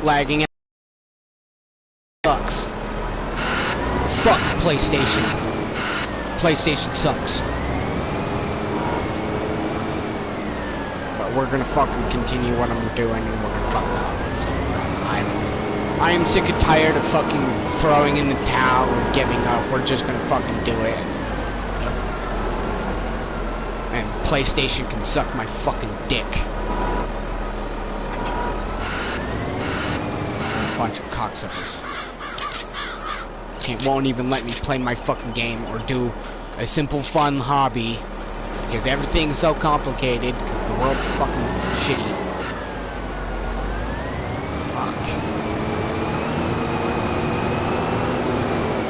lagging out. Sucks. Fuck PlayStation. PlayStation sucks. But we're gonna fucking continue what I'm doing and we're gonna fuck out. I am sick and tired of fucking throwing in the towel and giving up. We're just gonna fucking do it. And PlayStation can suck my fucking dick. A bunch of cocksuckers. Won't even let me play my fucking game or do a simple fun hobby because everything's so complicated because the world's fucking shitty. Fuck.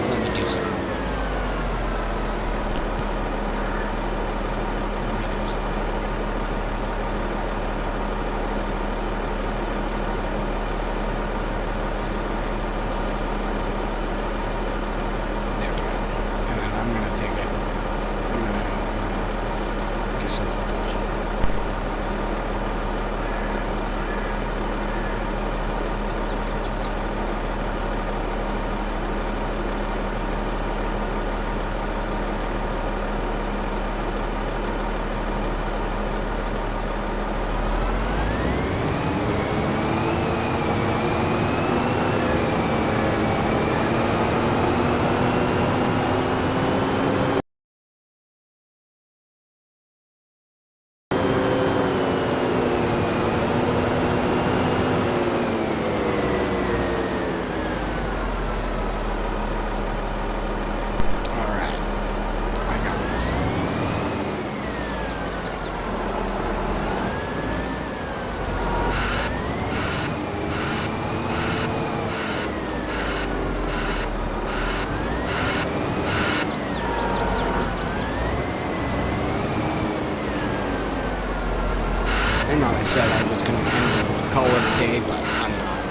Let me do something. I said I was going to end and call it a day, but I'm not.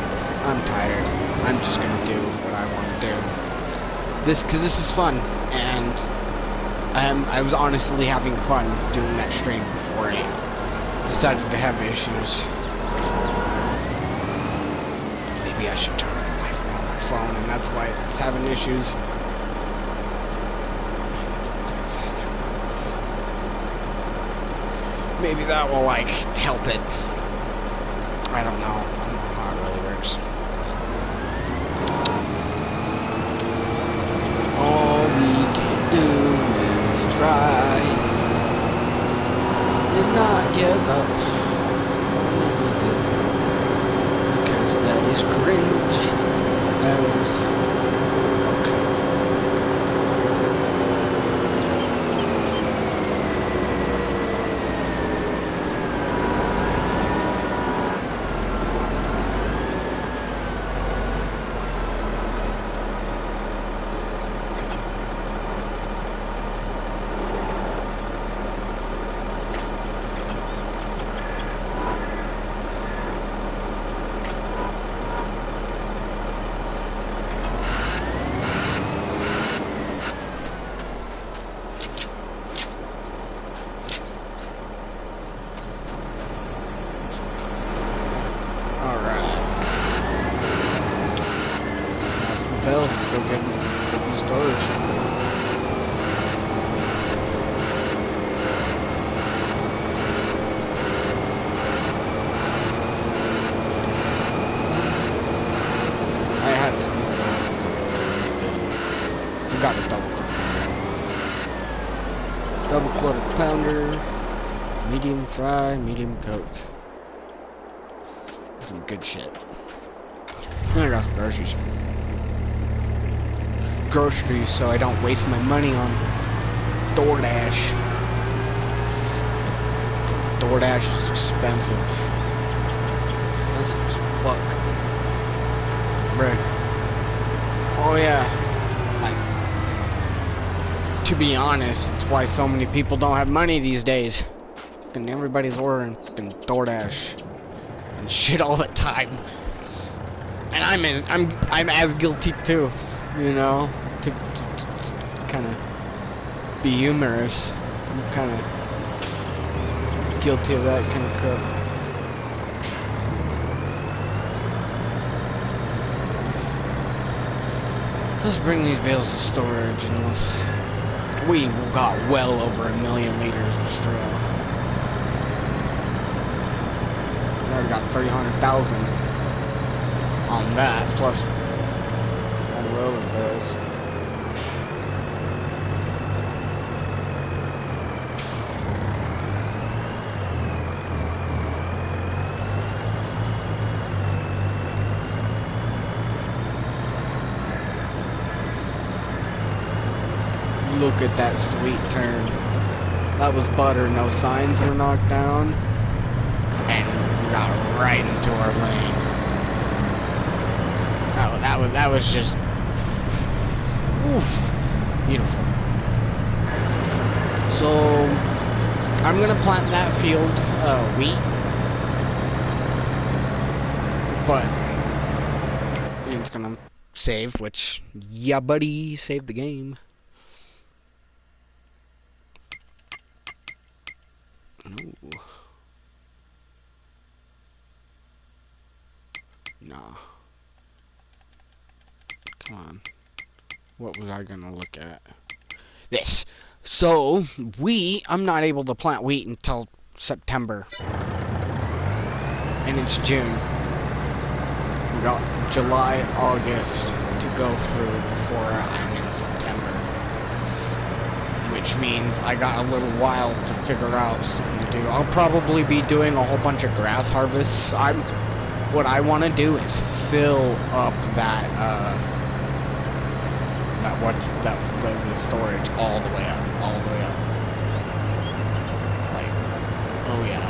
I'm tired. I'm just going to do what I want to do. Because this is fun, and I was honestly having fun doing that stream before I decided to have issues. Maybe I should turn off my phone, and that's why it's having issues. Maybe that will, like, help it. I don't know. I don't know how it really works. All we can do is try and not give up. Because that is cringe as bales, let's go get some storage. I had some. We got a double quarter pounder, medium fry, medium coke. Some good shit. And I got some groceries so I don't waste my money on DoorDash. DoorDash is expensive. Expensive as fuck. Bruh. Oh yeah. To be honest, it's why so many people don't have money these days. And everybody's ordering fucking DoorDash and shit all the time. And I'm as guilty too, you know, to kind of be humorous. I'm kind of guilty of that kind of crap. Let's bring these bales to storage and let's... We got well over 1 million liters of straw. We already got 300,000 on that, plus all the other bales. Look at that sweet turn. That was butter. No signs were knocked down, and we got right into our lane. That was just oof, beautiful. So I'm gonna plant that field wheat, but it's gonna save. Which, yeah, buddy, save the game. Ooh. Nah. Come on. What was I gonna look at? This. So, I'm not able to plant wheat until September. And it's June. We got July, August to go through before I'm in September. Which means I got a little while to figure out something to do. I'll probably be doing a whole bunch of grass harvests. What I want to do is fill up that the storage all the way up, Like, oh yeah.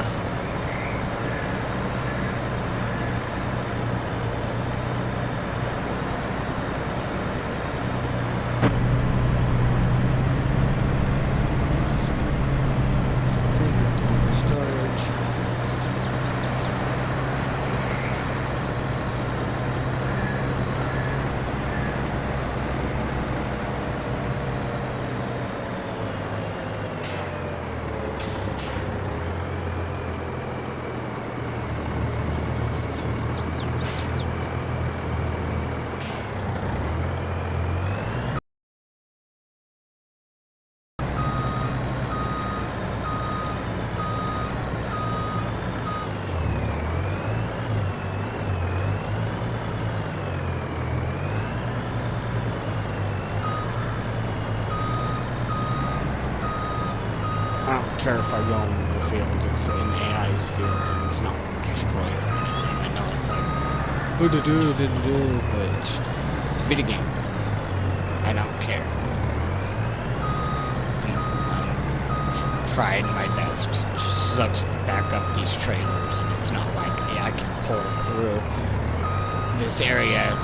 I don't care if I go into the field, it's in AI's field and it's not destroyed or anything. I know it's like, but it's a video game. I don't care. I'm trying my best. It just sucks to back up these trailers, and it's not like, yeah, I can pull through this area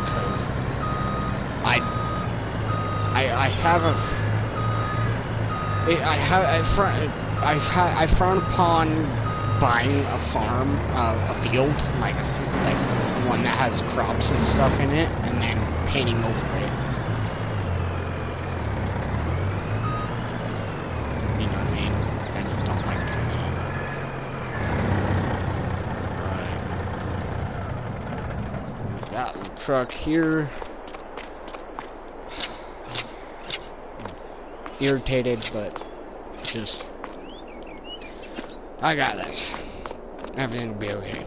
because I frown upon buying a farm, a field, like one that has crops and stuff in it, and then painting over it. You know what I mean? I just don't like doing that. Right. Got the truck here. Irritated, but just I got this. Everything will be okay.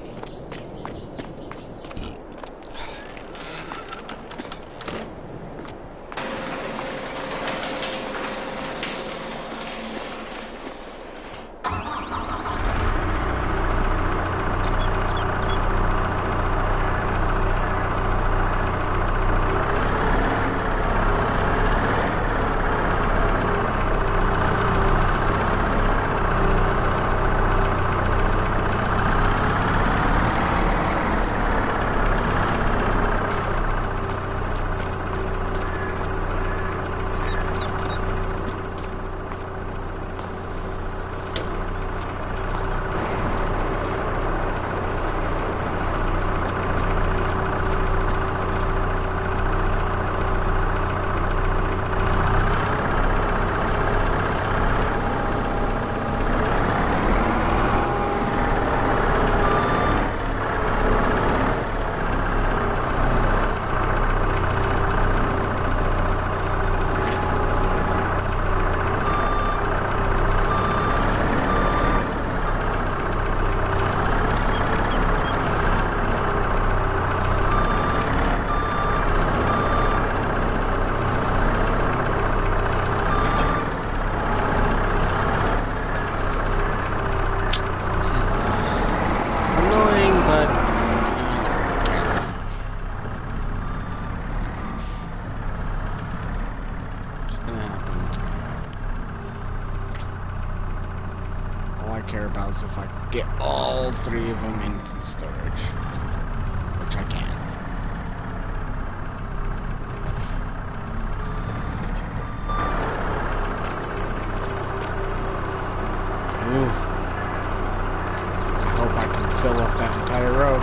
get all 3 of them into the storage, which I can. Ooh. I hope I can fill up that entire road.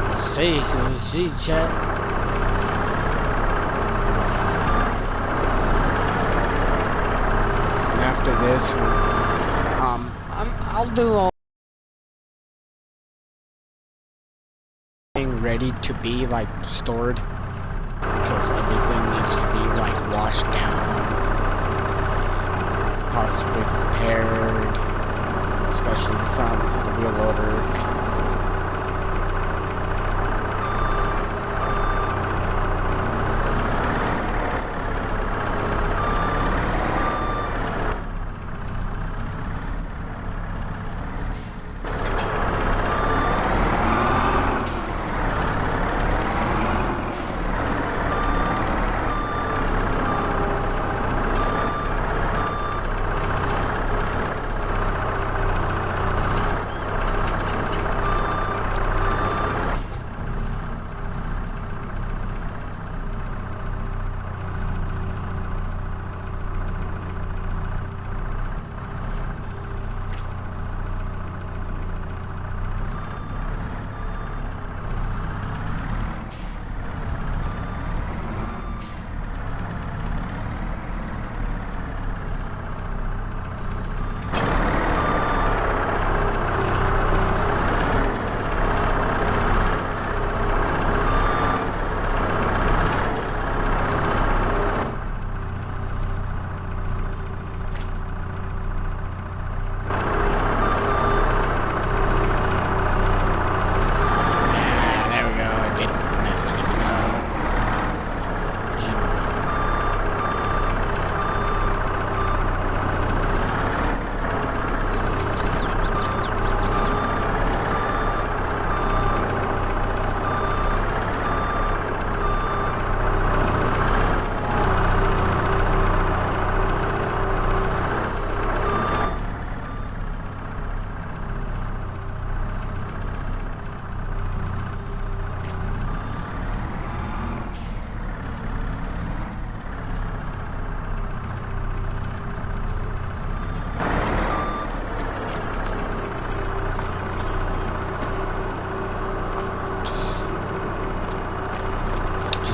We'll see, chat. And after this, I'll do all ready to be like stored, because everything needs to be like washed down, possibly prepared, especially the front, the wheel loader.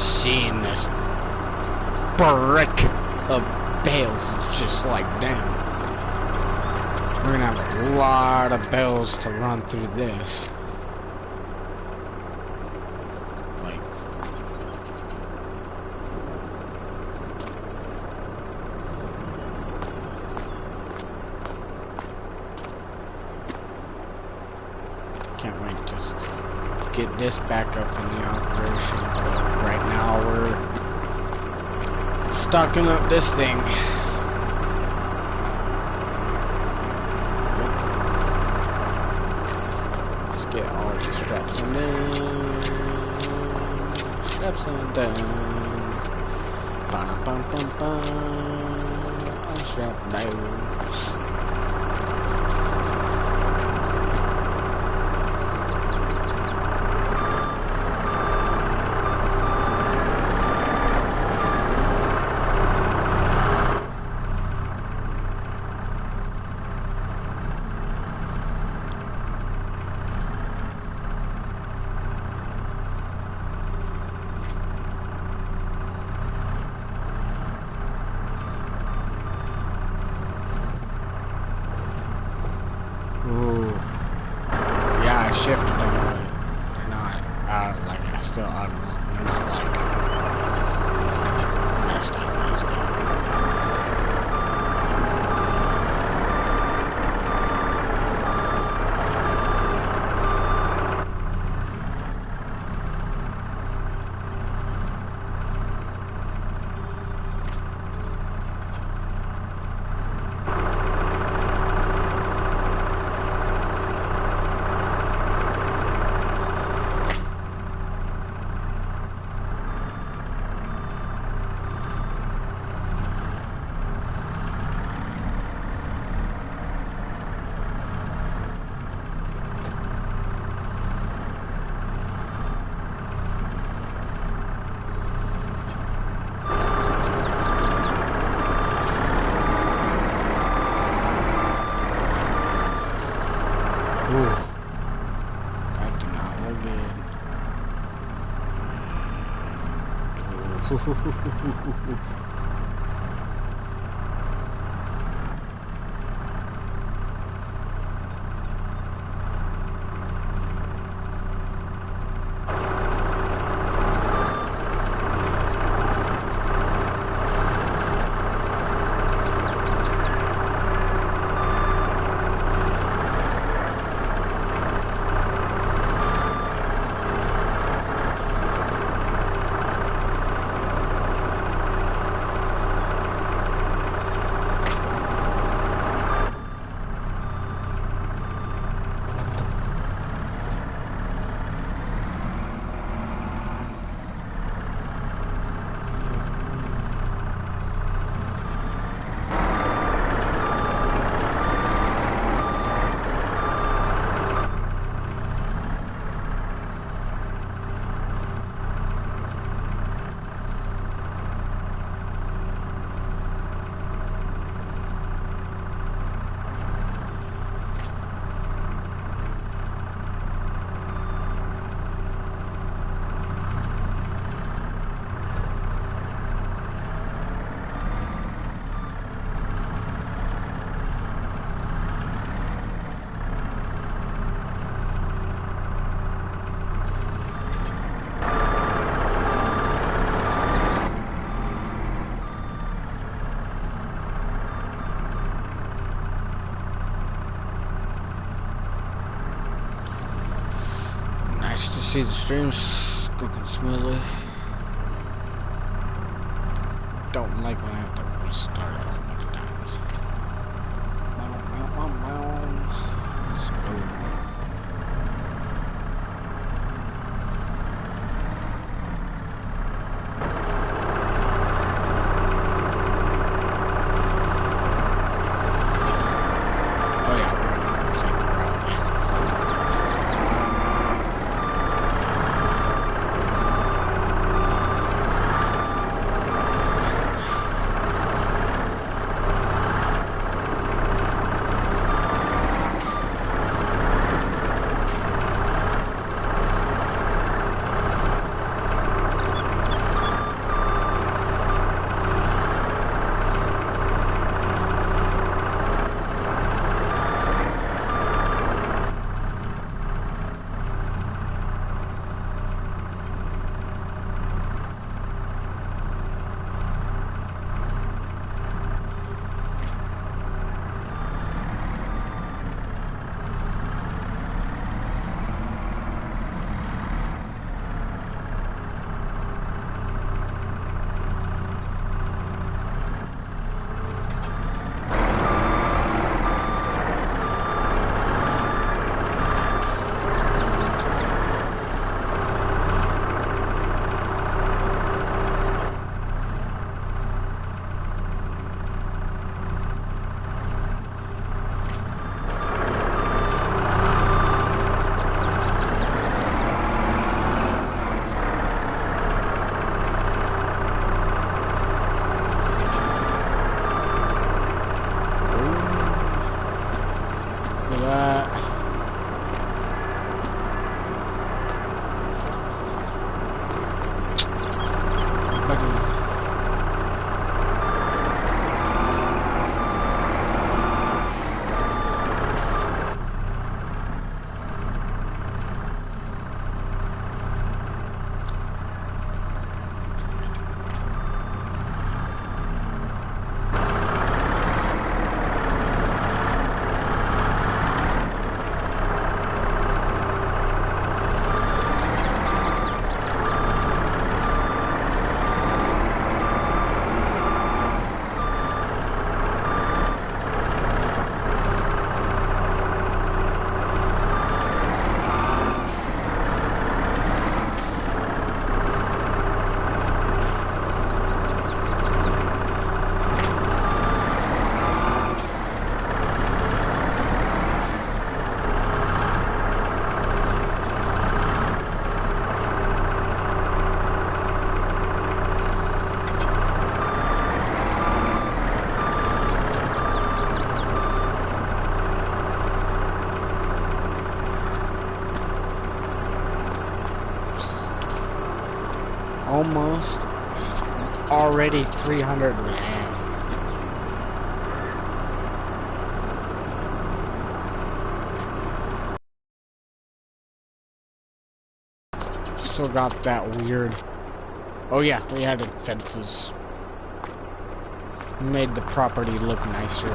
Seeing this brick of bales, just like, damn, we're gonna have a lot of bales to run through this. Like, can't wait to get this back up in the operation. But right now we're stocking up this thing. Let's get all the straps undone. Straps undone. Ba-dum-bum-bum-bum. Unstrap now. Ooh. Yeah, I shifted them, but they're not like, I still, they're not like messed up as well. Nice to see the streams going smoothly. Don't like when I have to restart it a whole bunch of times. Let's go. almost already 300 land. Still got that weird. Oh yeah, we added fences. Made the property look nicer.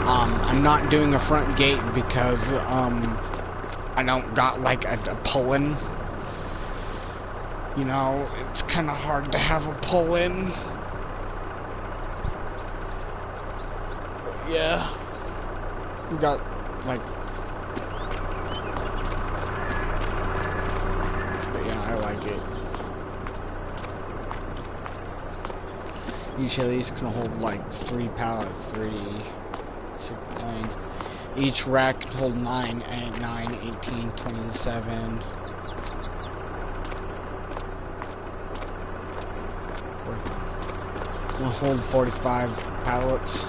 I'm not doing a front gate because I don't got like a pull-in. You know, it's kind of hard to have a pull-in. Yeah, we got like. But yeah, I like it. Each of these can hold like 3 pallets, 3, 6, 9. Each rack can hold 9, 9, 18, 27. 45. It'll hold 45 pallets.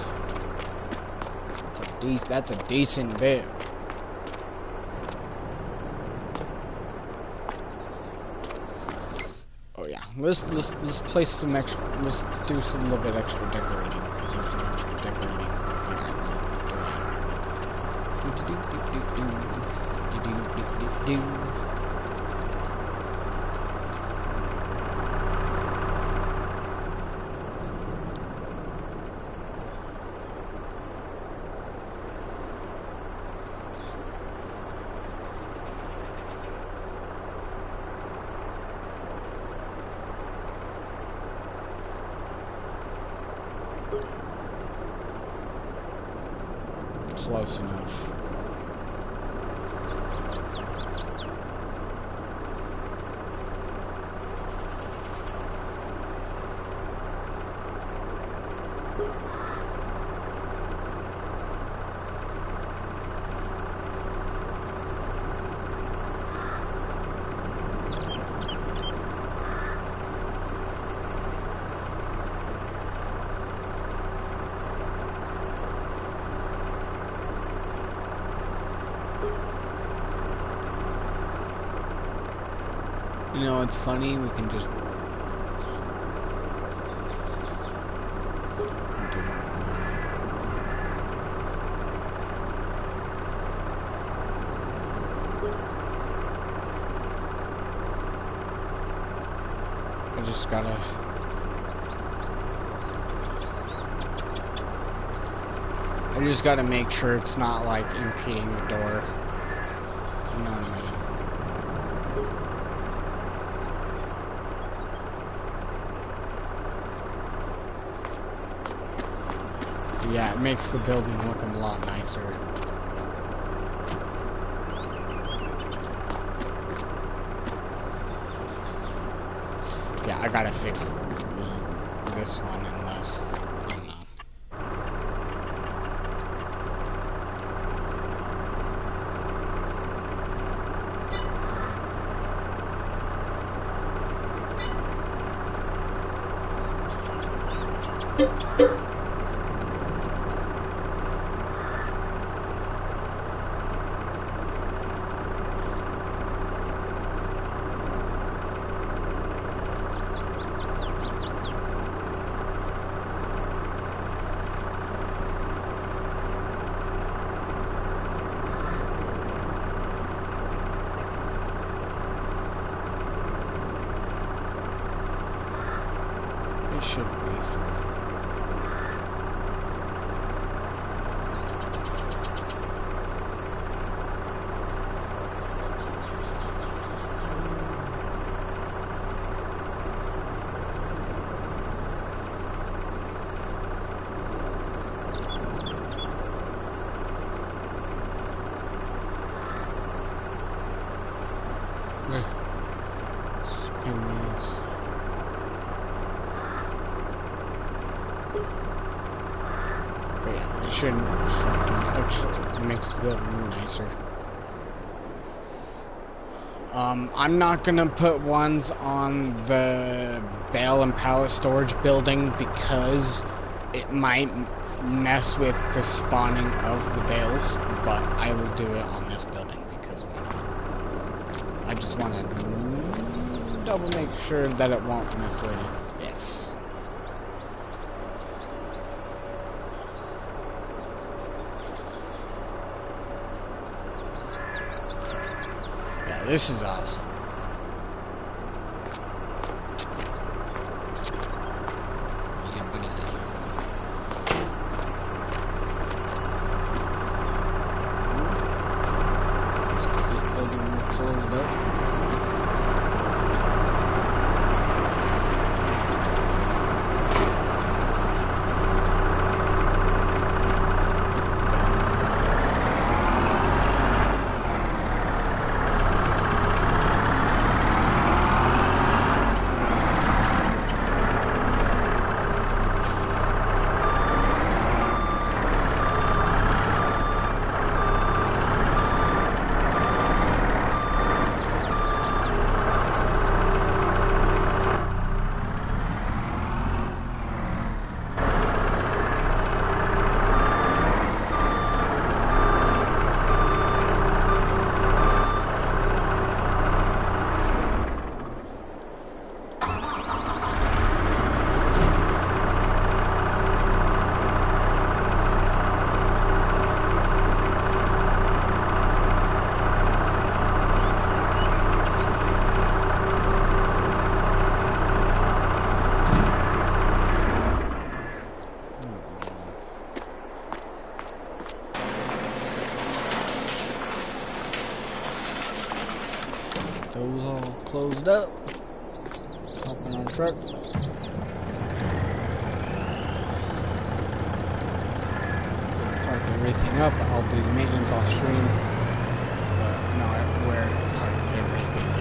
That's a decent bit. Oh yeah, let's place some extra. Let's do some little bit extra decorating. Close enough. You know, it's funny, we can just I just gotta make sure it's not like impeding the door. You know what I mean? Yeah, it makes the building look a lot nicer. Yeah, I gotta fix this one unless, I don't know. Should be fine. Shouldn't actually makes the building nicer. I'm not gonna put ones on the bale and pallet storage building because it might mess with the spawning of the bales, but I will do it on this building because why not? I just want to double make sure that it won't mess with this. Yeah, this is awesome. Yeah, buddy. Let's get this building closed up. Those all closed up. Hop in our truck. Park everything up. I'll do the maintenance off stream. But no, where to park everything up.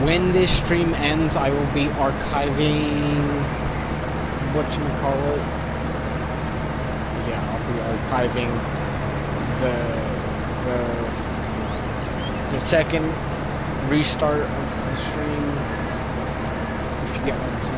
When this stream ends, I will be archiving whatchamacallit. Yeah, I'll be archiving the second restart of the stream. If you get what I'm saying.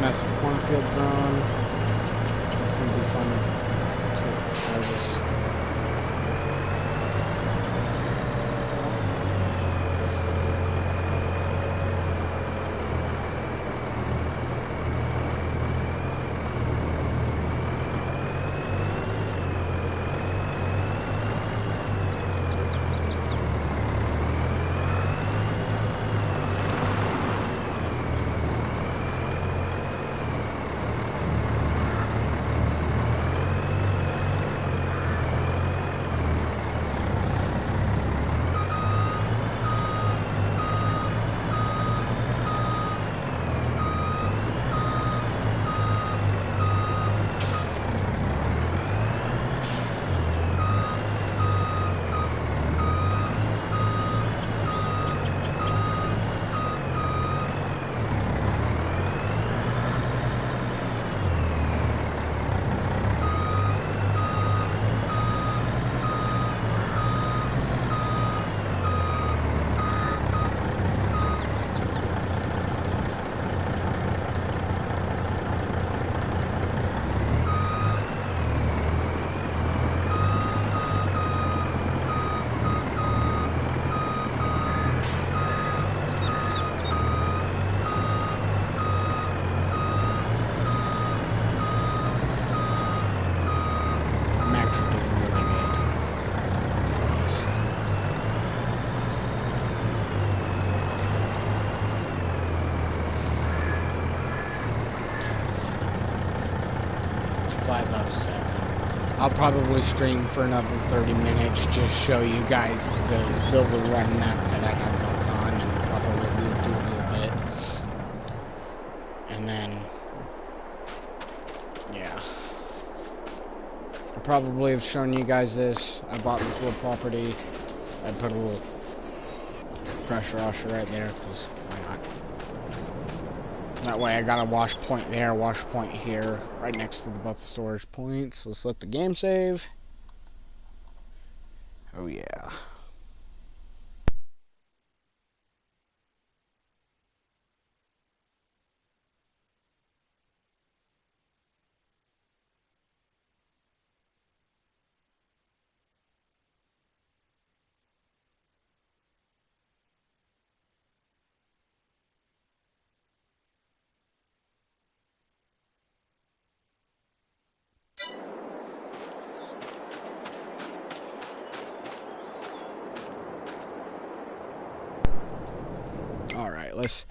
Massive cornfield grown. It's gonna be fun to harvest. about 7. I'll probably stream for another 30 minutes, just show you guys the Silver Run map that I have going on, and probably do a little bit. And then, yeah. I probably have shown you guys this. I bought this little property. I put a little pressure washer right there, because why not? That way I got a wash point there, wash point here, right next to both the storage points. Let's let the game save. Oh yeah. Alright, let's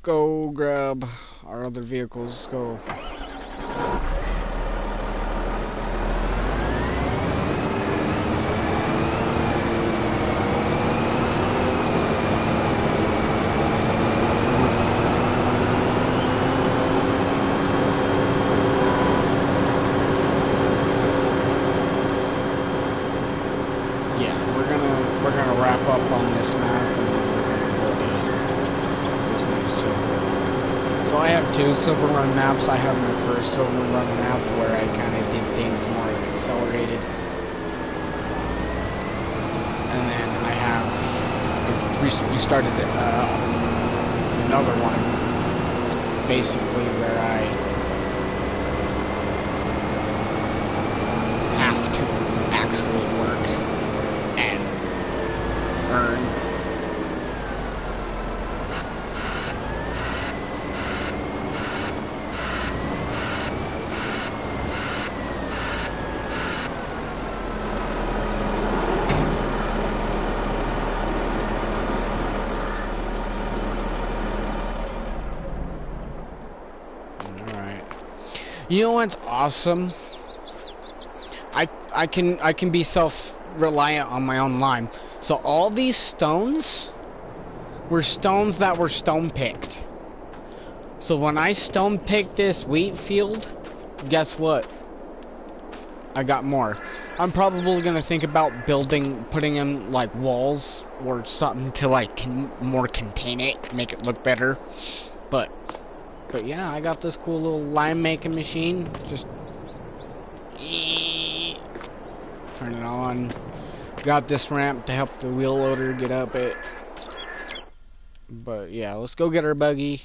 go grab our other vehicles. Let's go. We're gonna wrap up on this map, and then we're gonna go to this next Silver Run. So I have 2 Silver Run maps. I have my first Silver Run map where I kind of did things more accelerated, and then I have recently started another one, basically where I have to actually work and earn. Alright. You know what's awesome? I can be self-reliant on my own lime. So all these stones were stones that were stone picked. So when I stone picked this wheat field, guess what? I got more. I'm probably gonna think about putting in like walls or something to like more contain it, make it look better. But yeah, I got this cool little lime making machine. Just turn it on. Got this ramp to help the wheel loader get up it. But yeah, let's go get our buggy.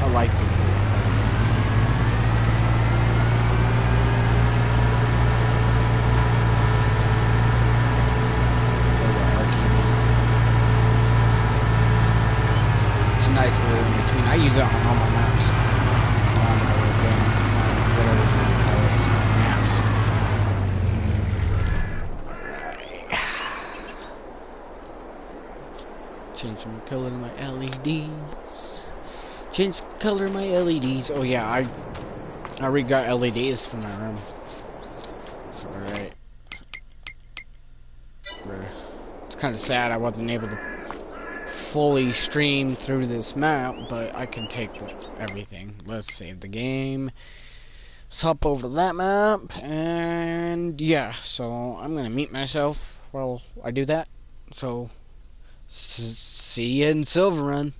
I like this. It's a nice little in between. I use it on all my maps. On my game, whatever you want to call it, maps. Alright. Change the color of my LEDs. Change the color of my LEDs. Oh yeah, I already got LEDs for my room. Alright. It's kind of sad I wasn't able to fully stream through this map, but I can take everything. Let's save the game. Let's hop over to that map, and yeah, so I'm gonna mute myself while I do that. So, see you in Silver Run.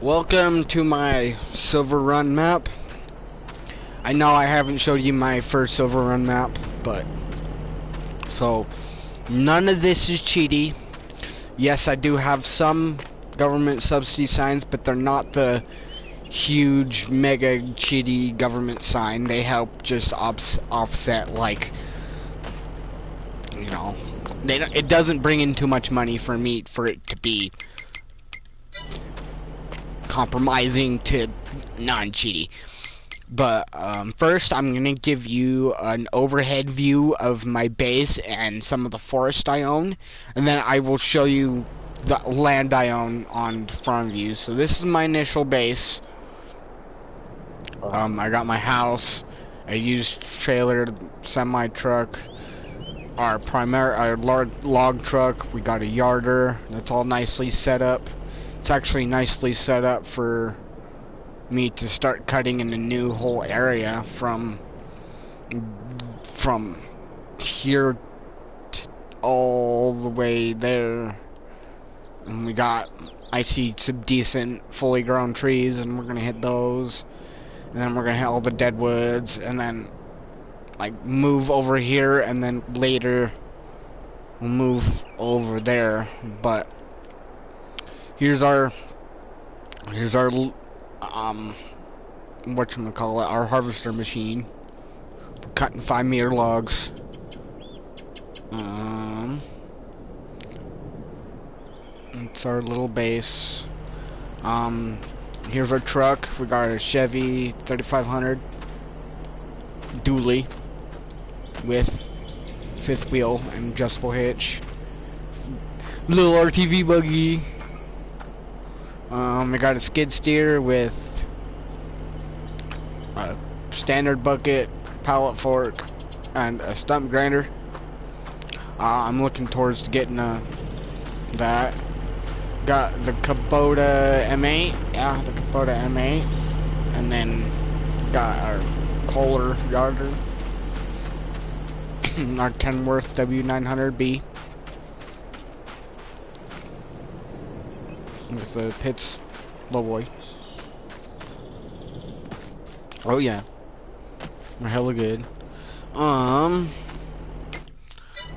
Welcome to my Silver Run map. I know I haven't showed you my first Silver Run map, but so none of this is cheaty. Yes, I do have some government subsidy signs, but they're not the huge mega cheaty government sign. They help just offset, like, you know, it doesn't bring in too much money for me for it to be compromising to non-cheaty. But first I'm gonna give you an overhead view of my base and some of the forest I own, and then I will show you the land I own on the front view. So this is my initial base. I got my house, a used trailer, semi truck, our log truck. We got a yarder that's all nicely set up. It's actually nicely set up for me to start cutting in the new whole area from here all the way there. And I see some decent fully grown trees, and we're gonna hit those, and then we're gonna hit all the dead woods, and then like move over here, and then later we'll move over there. But here's our whatchamacallit, our harvester machine. We're cutting 5-meter logs. It's our little base. Here's our truck. We got a Chevy 3500 dually with 5th wheel and adjustable hitch. Little RTV buggy. We got a skid steer with a standard bucket, pallet fork, and a stump grinder. I'm looking towards getting that. Got the Kubota M8, yeah, the Kubota M8, and then got our Kohler yarder, our Kenworth W900B with the Pitts lowboy. Oh yeah, they're hella good.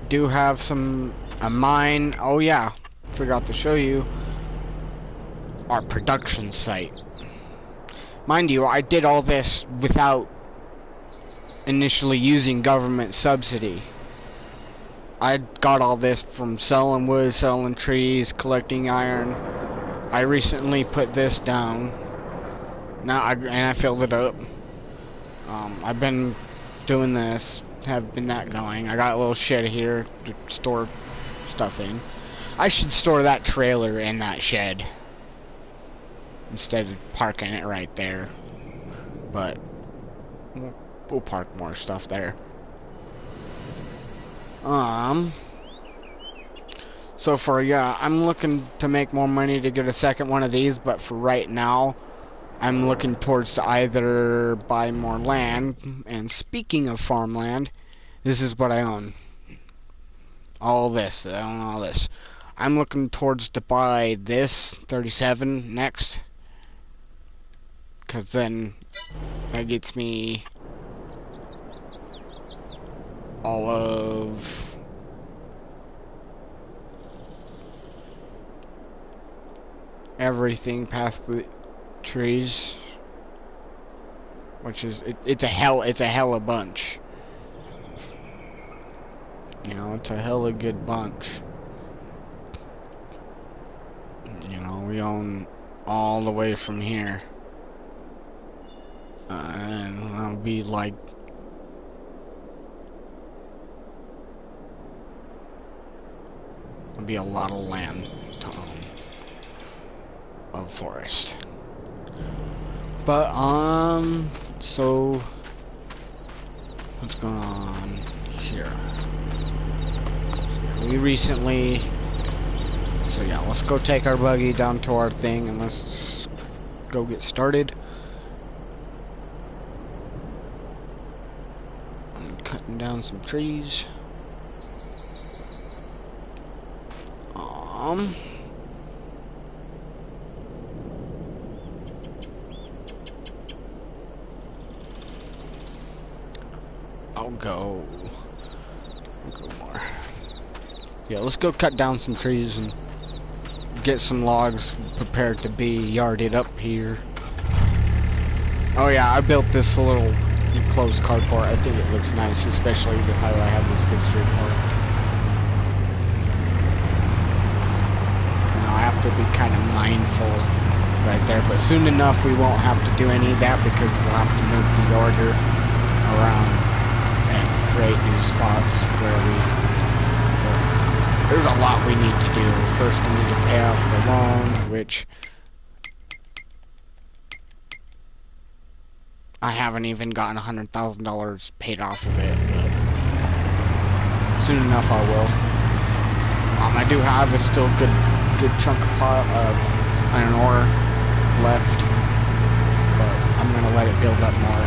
Do have a mine. Oh yeah, forgot to show you our production site. Mind you, I did all this without initially using government subsidy. I got all this from selling wood, selling trees, collecting iron. I recently put this down. And I filled it up. I've been doing this, have been that going. I got a little shed here to store stuff in. I should store that trailer in that shed instead of parking it right there. But we'll park more stuff there. So I'm looking to make more money to get a second one of these, but for right now, I'm looking towards to either buy more land. And speaking of farmland, this is what I own. All this, I own all this. I'm looking towards to buy this 37 next, cause then that gets me all of everything past the trees, which is it's a hella bunch. You know, it's a hella good bunch. You know, we own all the way from here, and that'll be like a lot of land to own of forest. But so what's going on here? We recently, so yeah, let's go take our buggy down to our thing and let's go get started. I'm cutting down some trees. I'll go more. Yeah, let's go cut down some trees and get some logs prepared to be yarded up here. Oh yeah, I built this little enclosed carport. I think it looks nice, especially with how I have this good street park. Now I have to be kind of mindful right there, but soon enough we won't have to do any of that because we'll have to move the yarder around and create new spots where there's a lot we need to do. First we need to pay off the loan, which I haven't even gotten $100,000 paid off of it, but soon enough I will. I do have a still good chunk of iron ore left, but I'm gonna let it build up more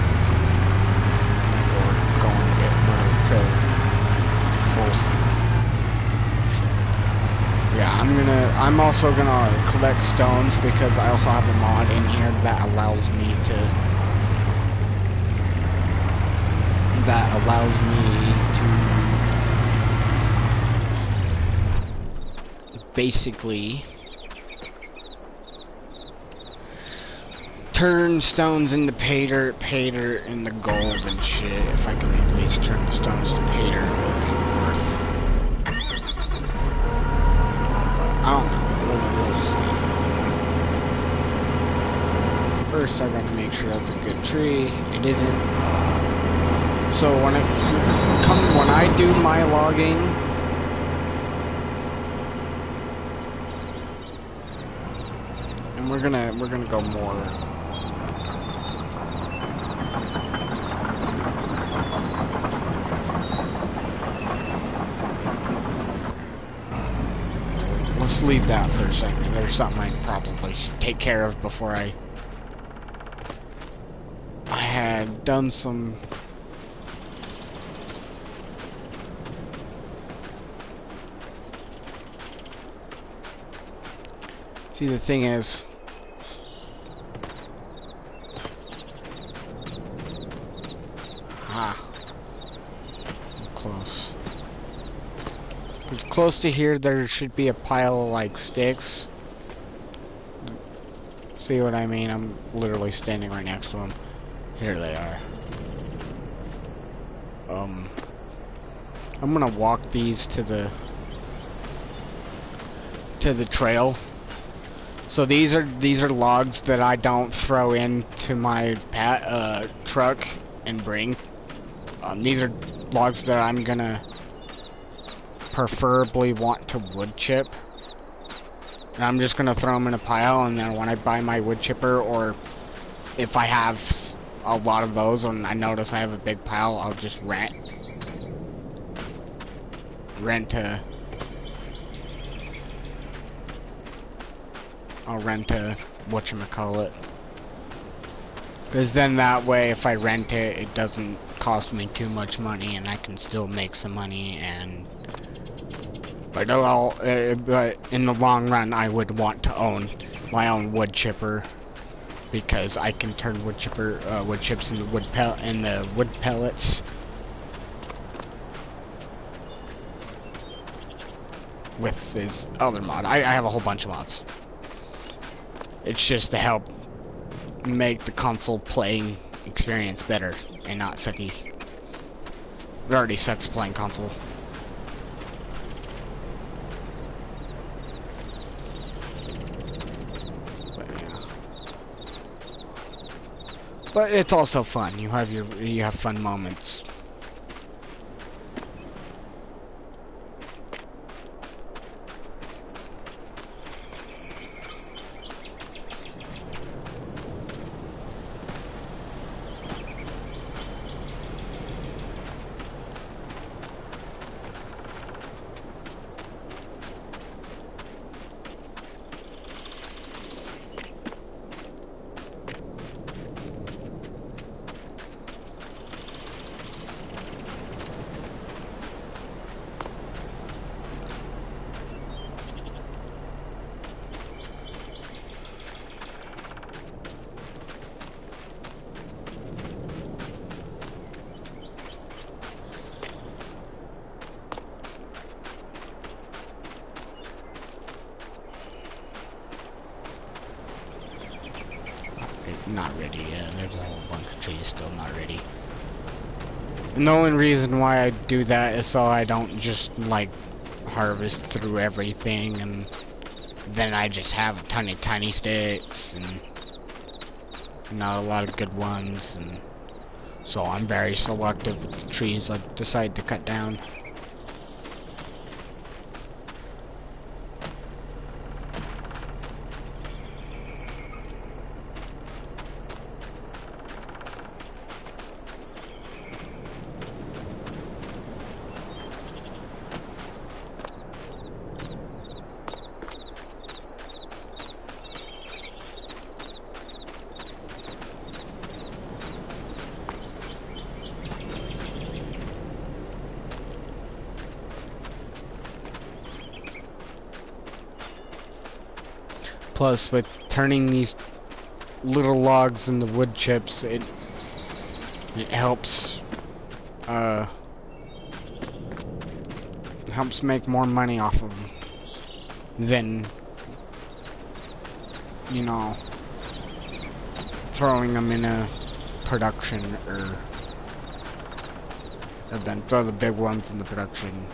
before going to get my trailer full. So, yeah, I'm also gonna collect stones because I also have a mod in here that allows me to basically turn stones into pay dirt into gold and shit. If I can at least turn the stones to pay dirt, it would be worth. I don't know. We'll see. First, I gotta make sure that's a good tree. It isn't. So when I do my logging, and we're gonna go more. Let's leave that for a second. There's something I probably should take care of before I had done some. See, the thing is, close. It's close to here. There should be a pile of like sticks. See what I mean? I'm literally standing right next to them. Here they are. I'm gonna walk these to the trail. So these are logs that I don't throw into my truck and bring. These are logs that I'm gonna preferably want to wood chip. And I'm just gonna throw them in a pile, and then when I buy my wood chipper, or if I have a lot of those and I notice I have a big pile, I'll just rent a whatchamacallit. Because then that way, if I rent it, it doesn't cost me too much money, and I can still make some money. And but in the long run, I would want to own my own wood chipper, because I can turn wood chips into wood pellets. With this other mod, I have a whole bunch of mods. It's just to help make the console playing experience better and not sucky. It already sucks playing console. But yeah. But it's also fun. You have fun moments. Not ready yet. There's a whole bunch of trees still not ready. And the only reason why I do that is so I don't just, like, harvest through everything and then I just have a ton of tiny sticks and not a lot of good ones, and so I'm very selective with the trees I decide to cut down. Plus, with turning these little logs into wood chips, it helps make more money off of them than, you know, throwing them in a production, or then throw the big ones in the production.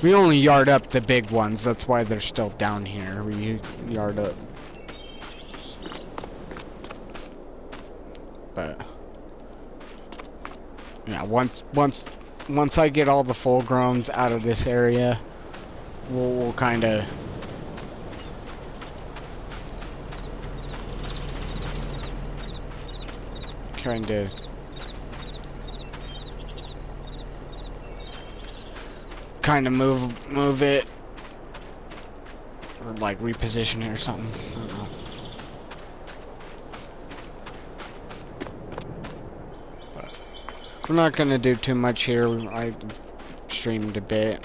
We only yard up the big ones, that's why they're still down here. We yard up. But yeah, once I get all the full growns out of this area, we'll kinda move it, or like reposition it or something. I don't know. But we're not gonna do too much here. I streamed a bit.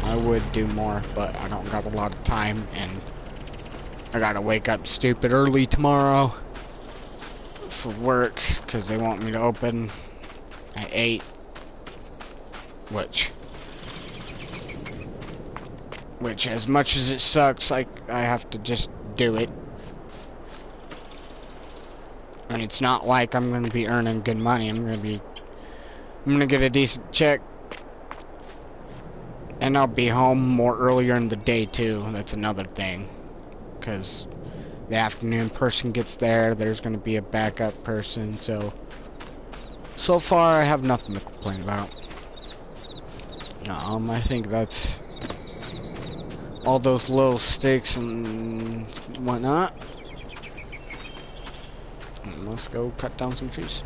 I would do more, but I don't got a lot of time, and I gotta wake up stupid early tomorrow for work because they want me to open at 8, which as much as it sucks, I have to just do it. And it's not like I'm gonna be earning good money. I'm gonna get a decent check, and I'll be home more earlier in the day too. That's another thing, because the afternoon person gets there, there's going to be a backup person, so far I have nothing to complain about. I think that's all those little sticks and whatnot. And let's go cut down some trees.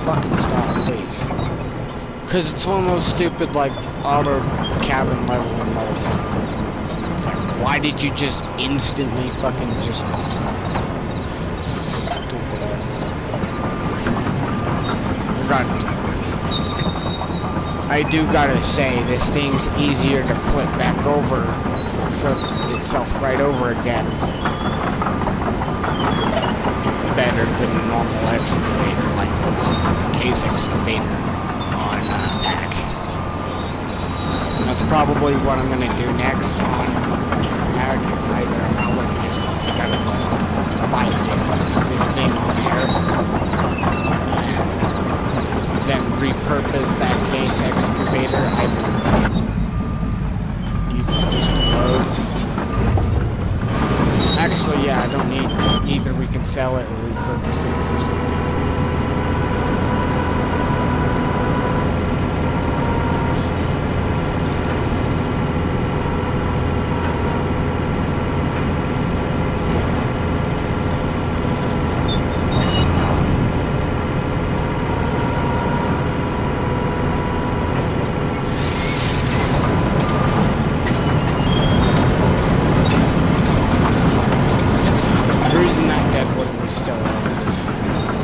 Fucking stop, please. Because it's one of those stupid, like, auto cabin leveling motherfuckers. It's like, why did you just instantly fucking just... Stupid ass. I do gotta say, this thing's easier to flip back over, flip itself right over again. Better than a normal excavator, like the case excavator on Mac. That's probably what I'm gonna do next on Mac, is either I'll just buy this thing on here, and then repurpose that case excavator, either use it just to load. Actually, yeah, I don't need, either we can sell it or repurpose it for something. The reason that deadwood was still up is because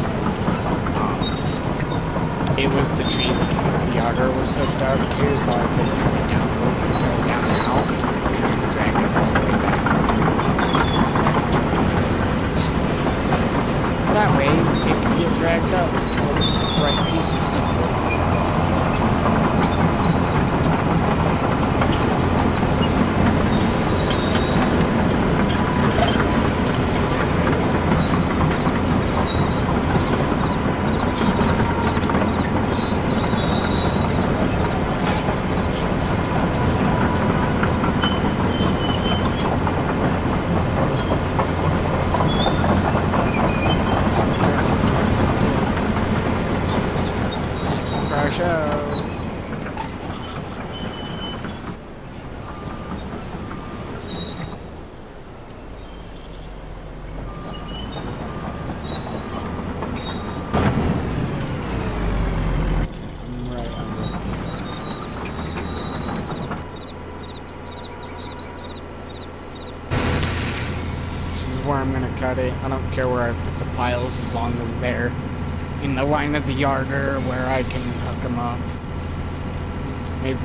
it was the tree that the auger was hooked up to, so I couldn't cut it down, so I could cut it down now and then drag it all the way back. That way, it can get dragged up with the right pieces. Where I'm gonna cut it. I don't care where I put the piles as long as they're in the line of the yard or where I can hook them up. Maybe.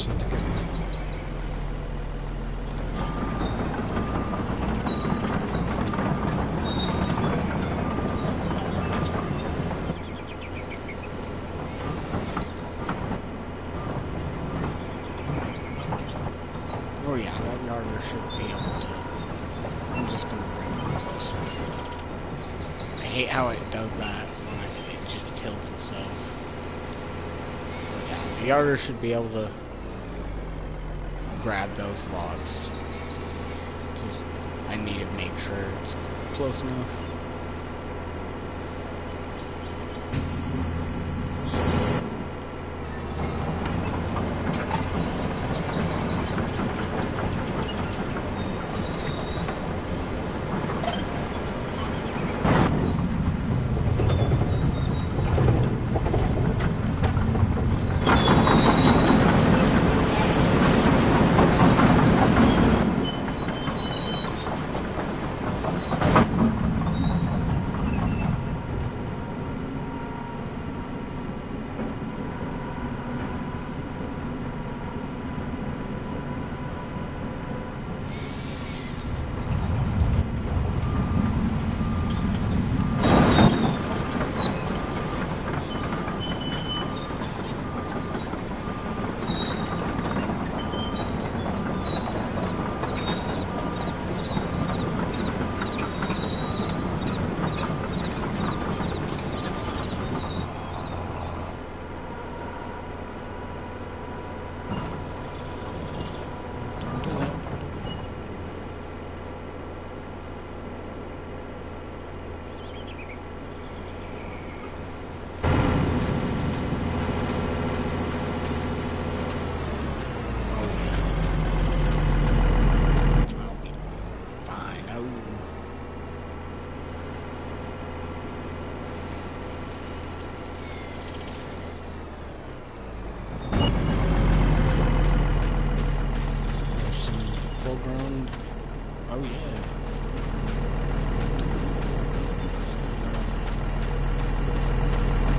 That's good. Oh yeah, that yarder should be able to. I'm just gonna bring it closer. I hate how it does that when it just tilts itself. But yeah, the yarder should be able to grab those logs. Just, I need to make sure it's close enough. Oh yeah.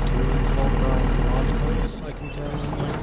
Two full-grown lodgicals, I can tell you now.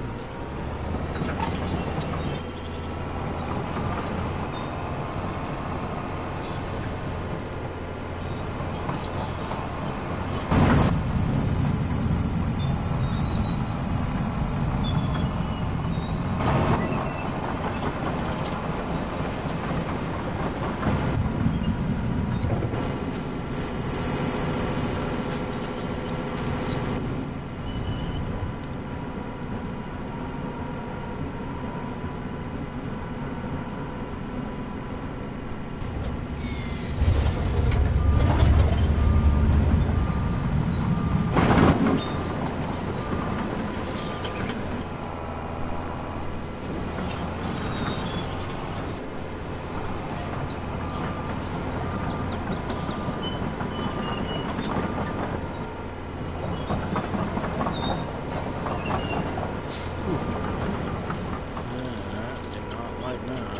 Did not like that.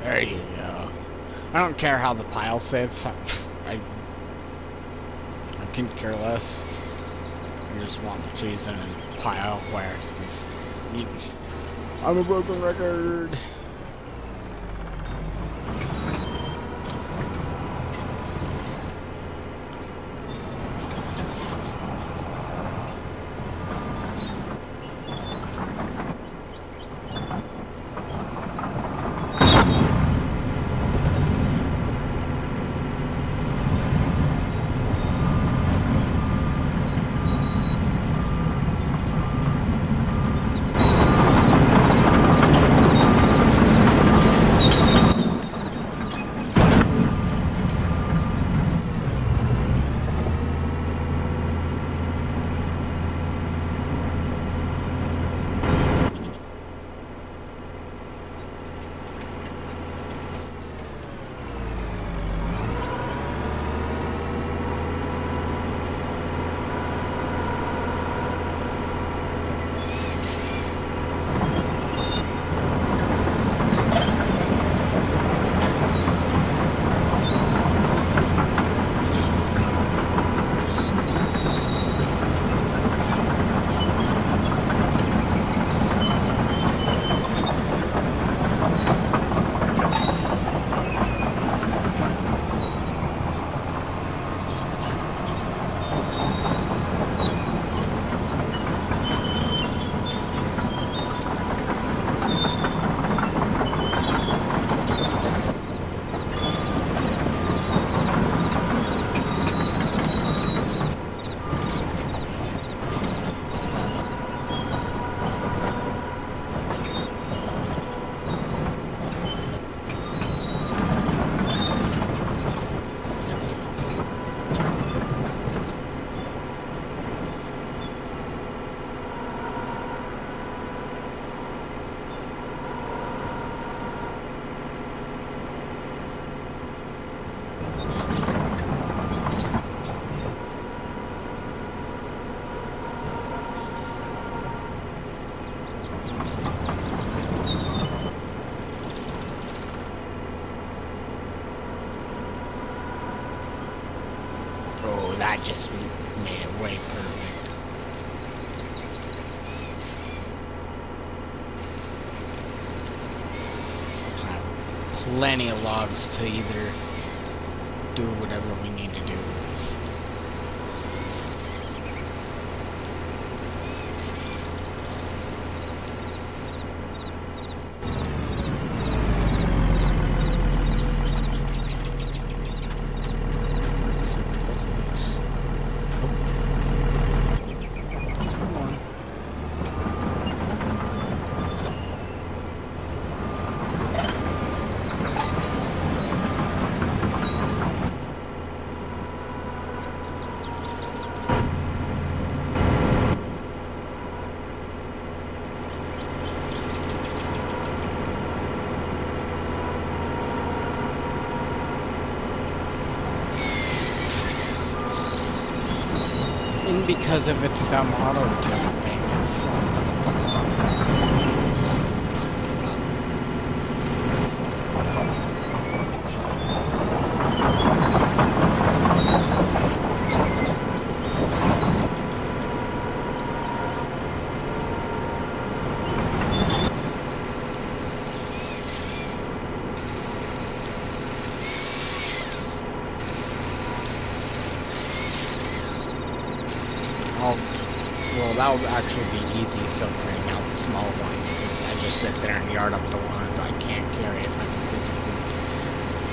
There you go. I don't care how the pile sits. I couldn't care less. I just want the trees in a pile where it's... I'm a broken record. That just made it way perfect. We'll have plenty of logs to either do whatever we need to do with. because of its dumb auto tilt thing. Well, that would actually be easy filtering out the small ones, because I just sit there and yard up the ones I can't carry if I can physically.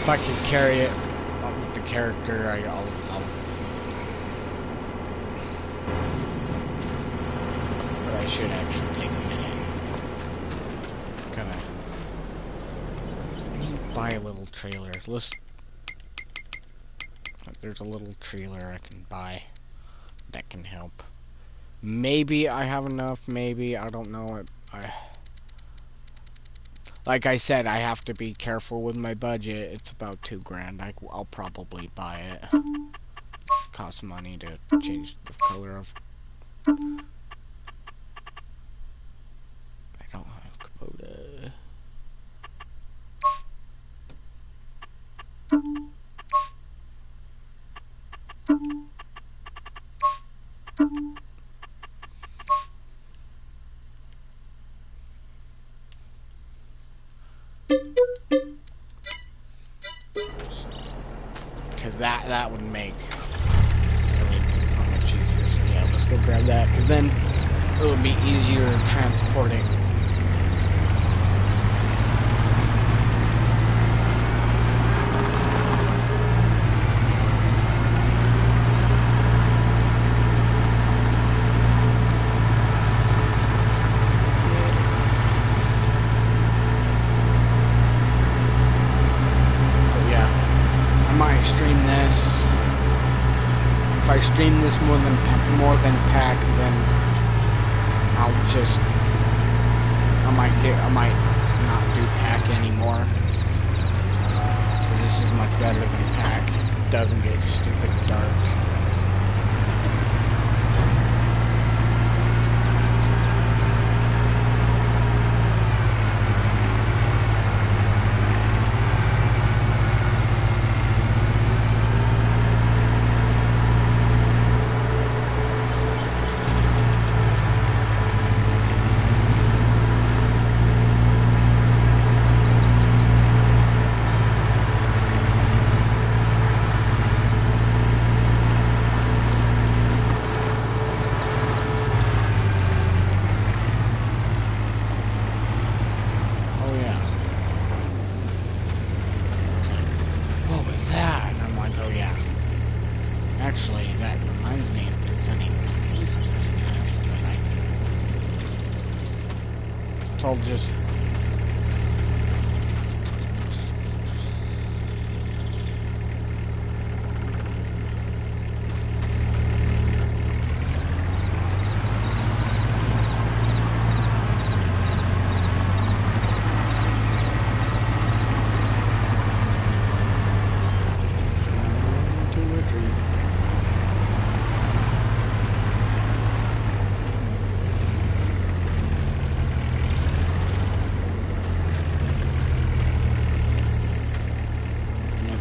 If I can carry it with the character, I'll but I should actually take a minute. Kinda buy a little trailer. There's a little trailer I can buy that can help. Maybe I have enough, maybe, I don't know. Like I said, I have to be careful with my budget. It's about $2 grand. I'll probably buy it. Costs money to change the color of. I don't have Kubota. Because that would make everything so much easier. So yeah, let's go grab that. Because then it would be easier transporting. Stream this. If I stream this more than pack, then I might not do pack anymore. Because this is much better than pack. It doesn't get stupid dark. Actually, that reminds me if there's any pieces in this that I can... So I'll just...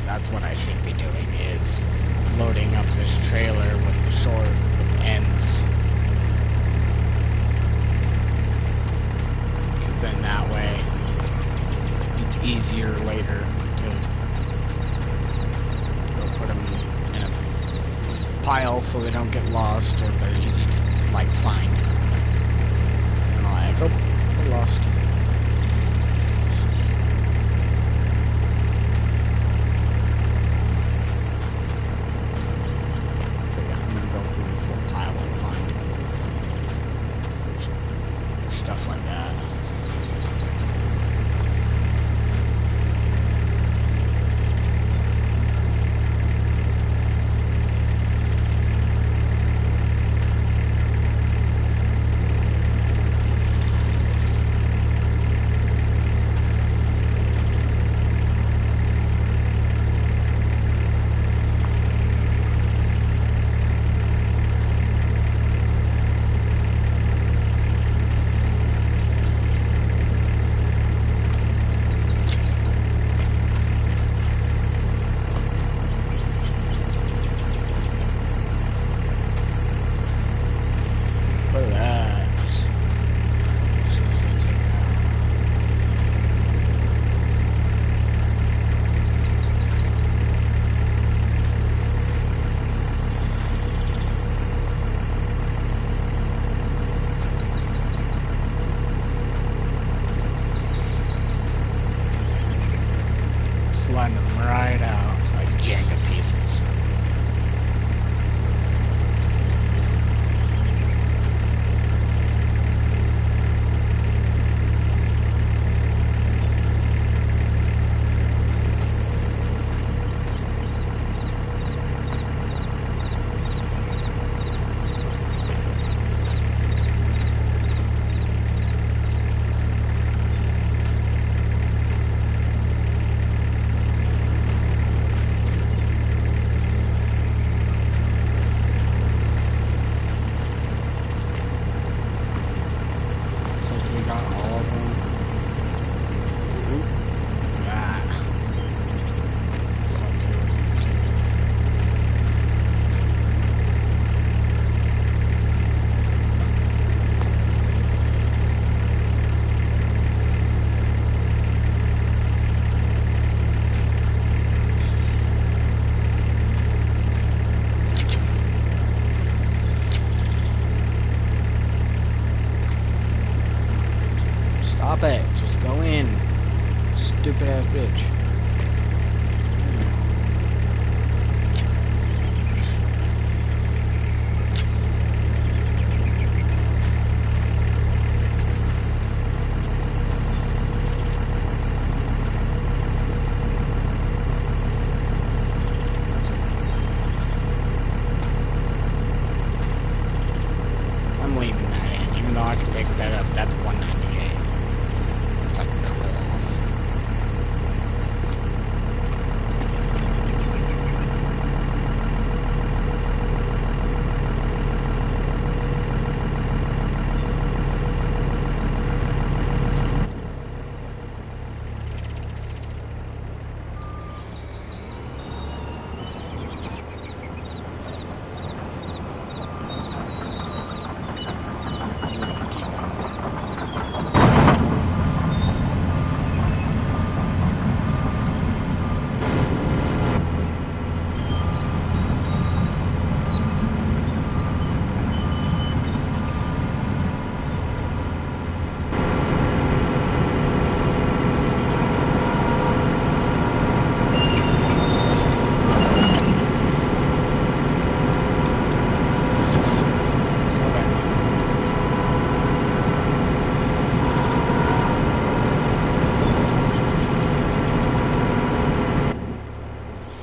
That's what I should be doing, is loading up this trailer with the with ends. Because then that way, it's easier later to go put them in a pile so they don't get lost, or they're easy to, like, find. And I'm like, oh, they're lost. Stuff like that. Stop it. Just go in. Stupid ass bitch. I'm leaving that in, even though I can pick that up. That's 198. It's like a couple off.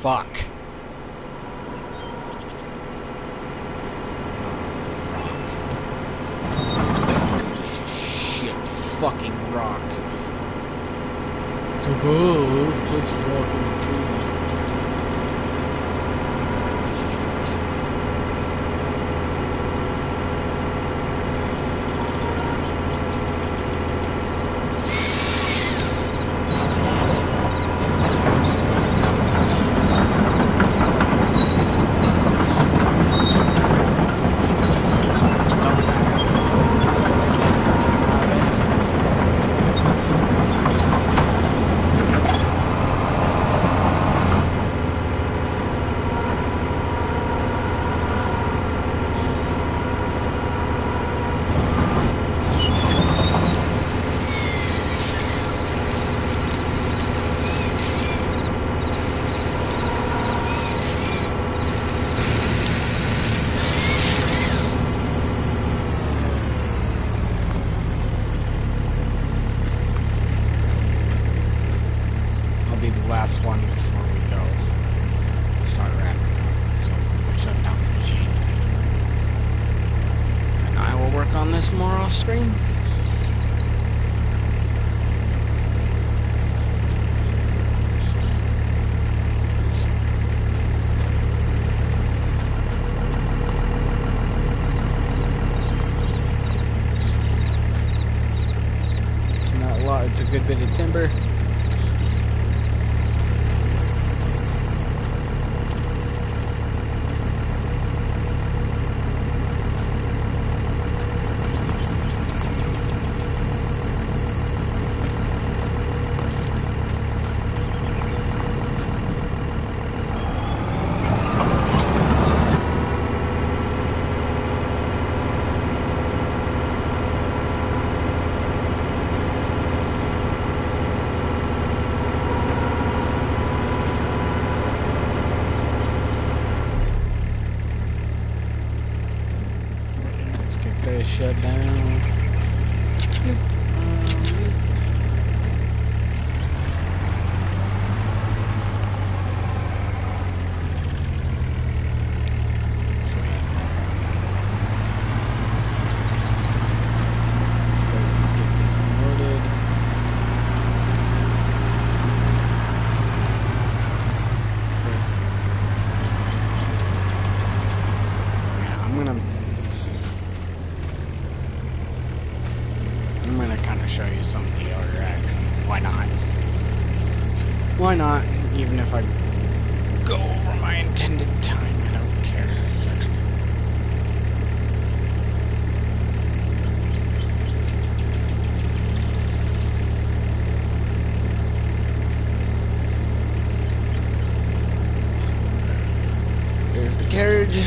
Fuck. Shit, fucking rock. Oh, this rock in the tree. Last one before we go. Start wrapping up. So we'll shut down the machine. And I will work on this more off screen. It's not a lot, it's a good bit of timber. Shut down. Show you some of the other action. Why not? Why not? Even if I go over my intended time, I don't care. It's extra. There's the carriage.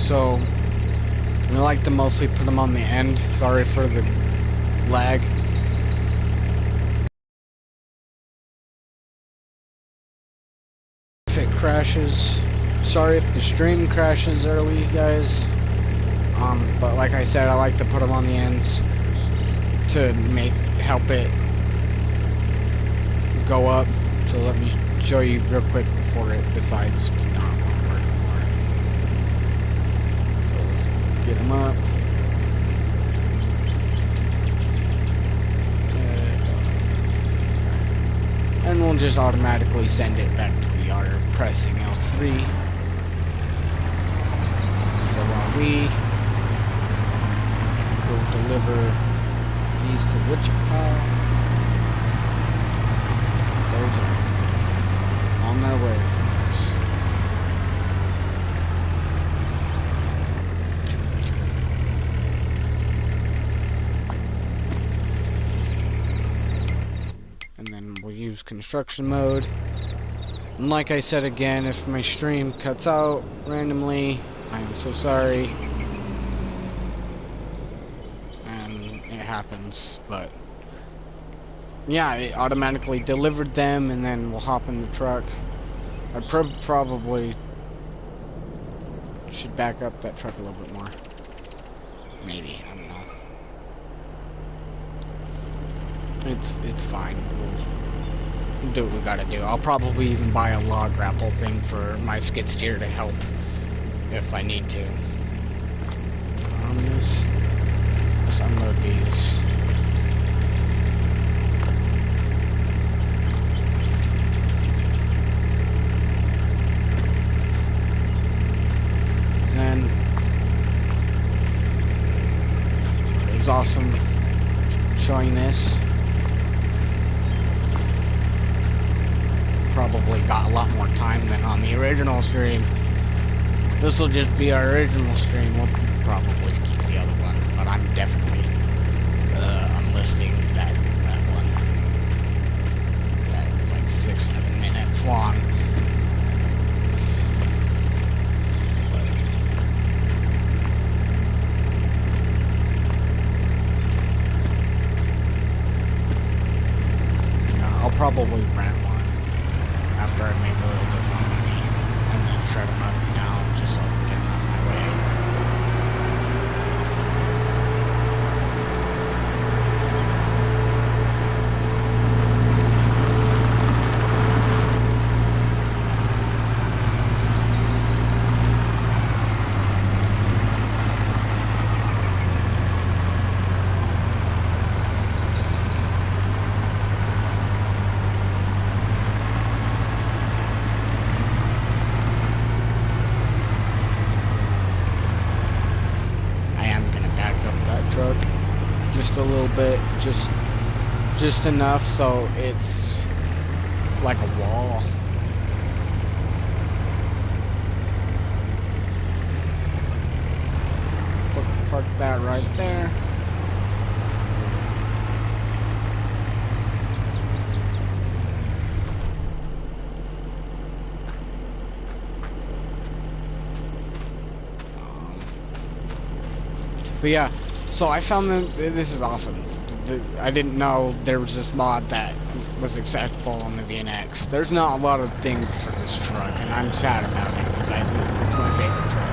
So I like to mostly put them on the end. Sorry for the lag. If it crashes, sorry if the stream crashes early, guys. But like I said, I like to put them on the ends to help it go up. So let me show you real quick before it decides to not want to work anymore. So let's get them up. And we'll just automatically send it back to the yard, pressing L3. So while we go deliver these to Wichita, those are on their way from us. And then we'll use construction mode. And like I said again, if my stream cuts out randomly, I am so sorry. And it happens, but yeah, it automatically delivered them, and then we'll hop in the truck. I probably should back up that truck a little bit more. Maybe, I don't know. It's fine. We'll do what we gotta do. I'll probably even buy a log grapple thing for my skid steer to help if I need to. On this, let's unload these. Then it was awesome showing this. Probably got a lot more time than on the original stream. This will just be our original stream. We'll probably keep the other one, but I'm definitely unlisting that one. That was like 6-7 minutes long. I'll probably rent one after I make a little bit more money, and then shred them up now just so I can get them out of my way. A little bit, just enough so it's like a wall. Park that right there. But yeah. So I found them. This is awesome. I didn't know there was this mod that was accessible on the VNX. There's not a lot of things for this truck, and I'm sad about it because it's my favorite truck.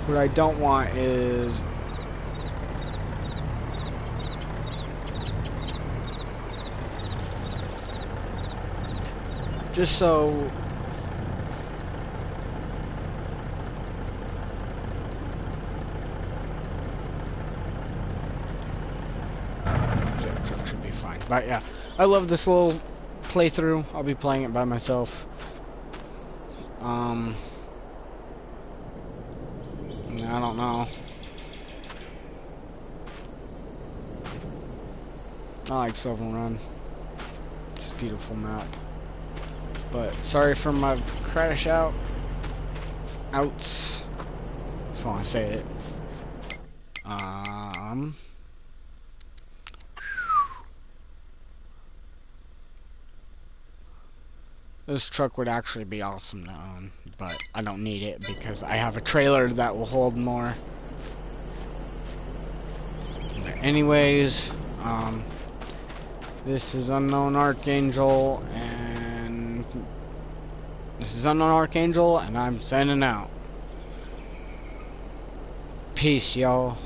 What I don't want is just so that truck should be fine. But yeah, I love this little playthrough. I'll be playing it by myself. I don't know. I like Silver Run. It's a beautiful map. But sorry for my crash outs. If I want to say it. This truck would actually be awesome to own, but I don't need it because I have a trailer that will hold more. But anyways, this is Unknown Archangel, and I'm signing out. Peace, y'all.